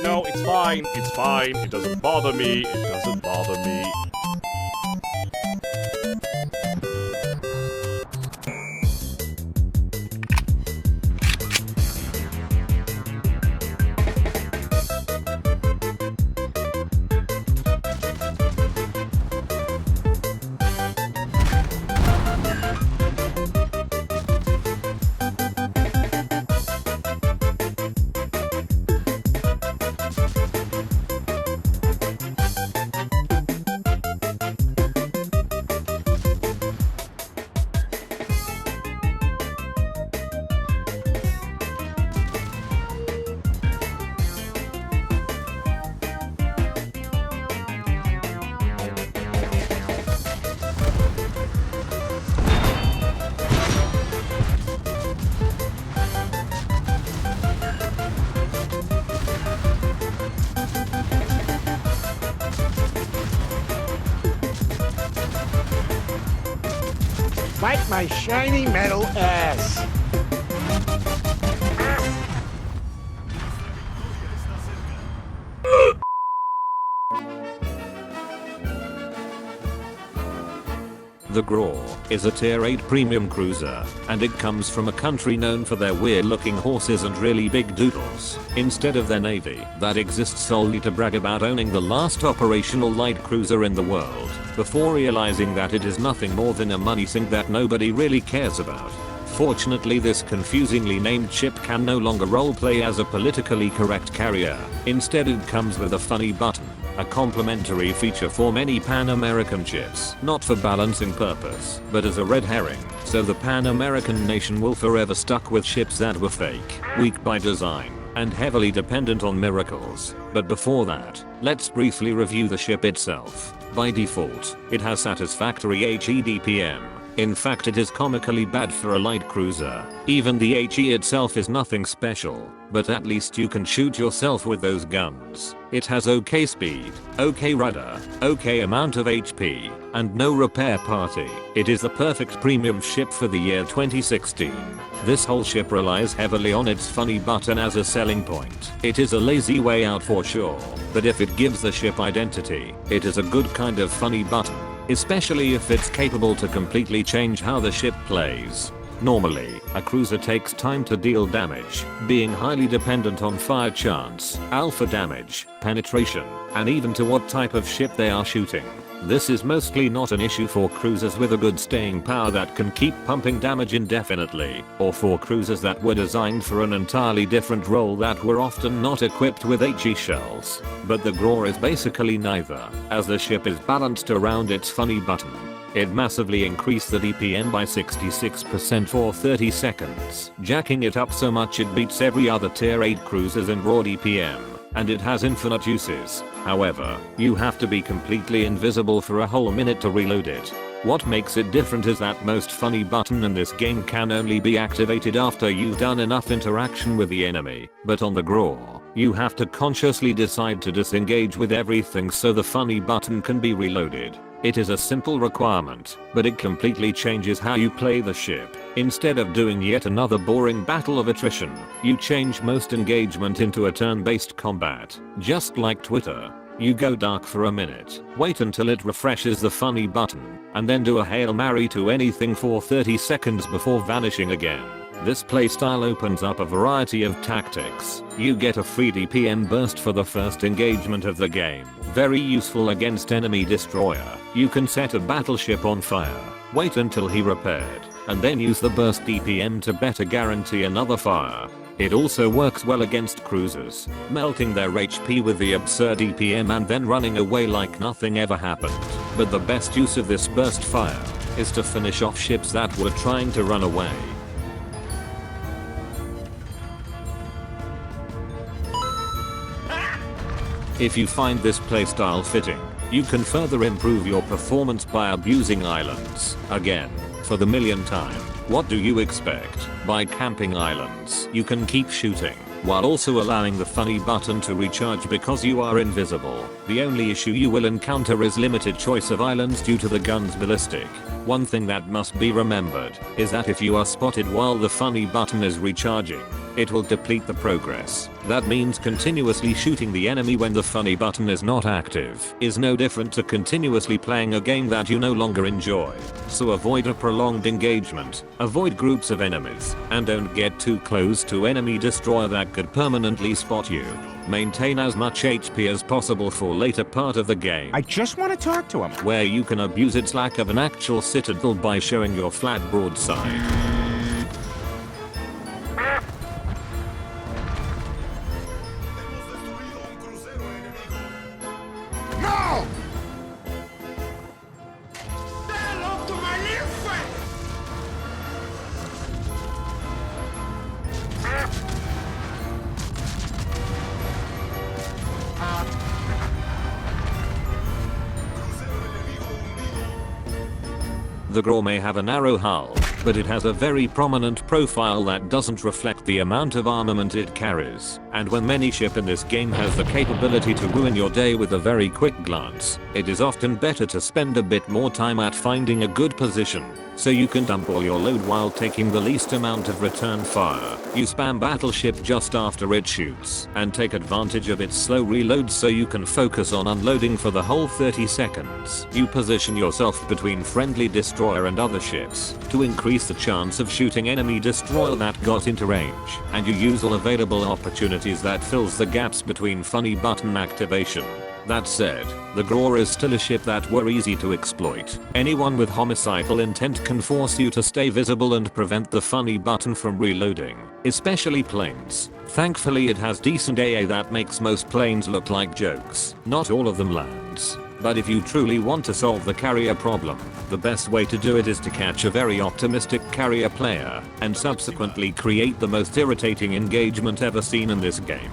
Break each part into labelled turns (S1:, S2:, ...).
S1: no, it's fine, it's fine. It doesn't bother me, it doesn't bother me.
S2: Bite my shiny metal ass.
S3: The Grau is a tier 8 premium cruiser, and it comes from a country known for their weird looking horses and really big doodles, instead of their navy that exists solely to brag about owning the last operational light cruiser in the world, before realizing that it is nothing more than a money sink that nobody really cares about. Fortunately, this confusingly named ship can no longer roleplay as a politically correct carrier. Instead, it comes with a funny button, a complimentary feature for many Pan-American ships, not for balancing purpose, but as a red herring, so the Pan-American nation will forever stuck with ships that were fake, weak by design, and heavily dependent on miracles. But before that, let's briefly review the ship itself. By default, it has satisfactory HE DPM. In fact, it is comically bad for a light cruiser. Even the HE itself is nothing special, but at least you can shoot yourself with those guns. It has okay speed, okay rudder, okay amount of HP, and no repair party. It is the perfect premium ship for the year 2016. This whole ship relies heavily on its funny button as a selling point. It is a lazy way out for sure, but if it gives the ship identity, it is a good kind of funny button, especially if it's capable to completely change how the ship plays. Normally, a cruiser takes time to deal damage, being highly dependent on fire chance, alpha damage, penetration, and even to what type of ship they are shooting. This is mostly not an issue for cruisers with a good staying power that can keep pumping damage indefinitely, or for cruisers that were designed for an entirely different role that were often not equipped with HE shells. But the Grau is basically neither, as the ship is balanced around its funny button. It massively increased the DPM by 66% for 30 seconds, jacking it up so much it beats every other tier 8 cruisers in raw DPM. And it has infinite uses. However, you have to be completely invisible for a whole minute to reload it. What makes it different is that most funny button in this game can only be activated after you've done enough interaction with the enemy, but on the Grau, you have to consciously decide to disengage with everything so the funny button can be reloaded. It is a simple requirement, but it completely changes how you play the ship. Instead of doing yet another boring battle of attrition, you change most engagement into a turn-based combat. Just like Twitter, you go dark for a minute, wait until it refreshes the funny button, and then do a Hail Mary to anything for 30 seconds before vanishing again. This playstyle opens up a variety of tactics. You get a free DPM burst for the first engagement of the game, very useful against enemy destroyer. You can set a battleship on fire, wait until he repaired, and then use the burst DPM to better guarantee another fire. It also works well against cruisers, melting their HP with the absurd DPM and then running away like nothing ever happened. But the best use of this burst fire is to finish off ships that were trying to run away. If you find this playstyle fitting, you can further improve your performance by abusing islands. Again, for the millionth time, what do you expect? By camping islands, you can keep shooting, while also allowing the funny button to recharge because you are invisible. The only issue you will encounter is limited choice of islands due to the gun's ballistic. One thing that must be remembered is that if you are spotted while the funny button is recharging, it will deplete the progress. That means continuously shooting the enemy when the funny button is not active is no different to continuously playing a game that you no longer enjoy. So avoid a prolonged engagement, avoid groups of enemies, and don't get too close to enemy destroyer that could permanently spot you. Maintain as much HP as possible for later part of the game,
S2: I just want to talk to him.
S3: where you can abuse its lack of an actual citadel by showing your flat broadside.
S2: No!
S3: The Grau may have a narrow hull, but it has a very prominent profile that doesn't reflect the amount of armament it carries. And when many ship in this game has the capability to ruin your day with a very quick glance, it is often better to spend a bit more time at finding a good position, so you can dump all your load while taking the least amount of return fire. You spam battleship just after it shoots, and take advantage of its slow reload so you can focus on unloading for the whole 30 seconds. You position yourself between friendly destroyer and other ships to increase the chance of shooting enemy destroyer that got into range, and you use all available opportunities that fills the gaps between funny button activation. That said, the Grau is still a ship that were easy to exploit. Anyone with homicidal intent can force you to stay visible and prevent the funny button from reloading, especially planes. Thankfully it has decent AA that makes most planes look like jokes. Not all of them lands. But if you truly want to solve the carrier problem, the best way to do it is to catch a very optimistic carrier player, and subsequently create the most irritating engagement ever seen in this game.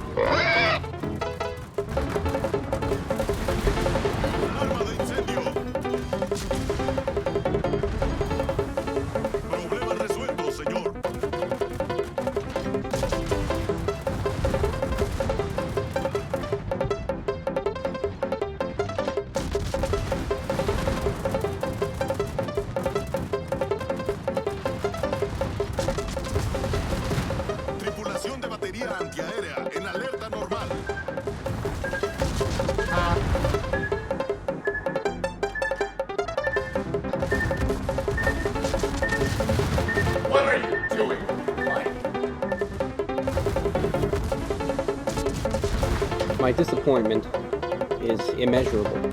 S4: Tripulación de batería antiaérea en alerta normal.
S1: What are you doing, Mike?
S5: My disappointment is immeasurable.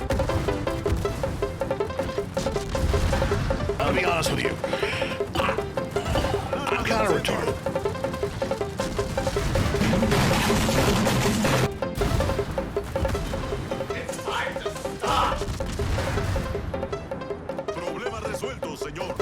S4: I'll be honest with you. I'm kind of retarded.
S1: It's time to stop!
S4: Problema resuelto, señor.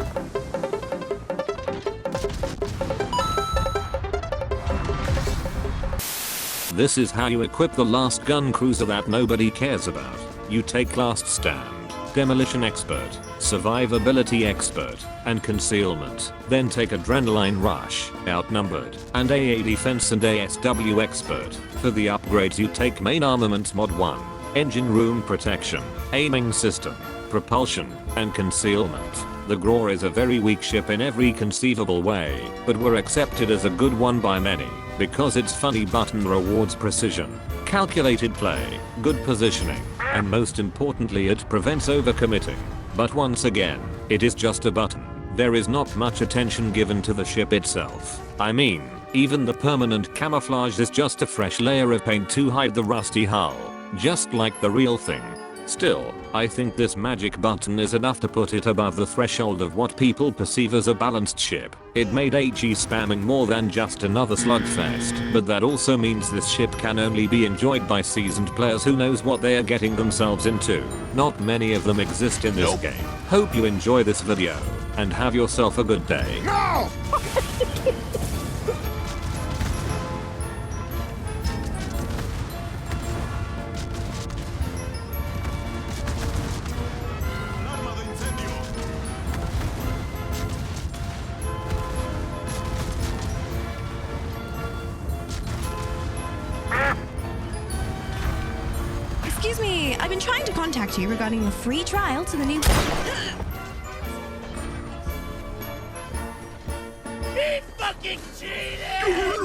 S3: This is how you equip the last gun cruiser that nobody cares about. You take last stand, demolition expert, survivability expert, and concealment. Then take adrenaline rush, outnumbered, and AA defense and ASW expert. For the upgrades you take main armaments mod 1, engine room protection, aiming system, propulsion, and concealment. The Grau is a very weak ship in every conceivable way, but were accepted as a good one by many, because its funny button rewards precision, calculated play, good positioning, and most importantly it prevents overcommitting. But once again, it is just a button. There is not much attention given to the ship itself. I mean, even the permanent camouflage is just a fresh layer of paint to hide the rusty hull, just like the real thing. Still, I think this magic button is enough to put it above the threshold of what people perceive as a balanced ship. It made HE spamming more than just another slugfest, but that also means this ship can only be enjoyed by seasoned players who knows what they are getting themselves into. Not many of them exist in this game. Hope you enjoy this video, and have yourself a good day.
S2: No!
S4: Alarma de incendio.
S6: Excuse me, I've been trying to contact you regarding a free trial to the new...
S7: He fucking cheated!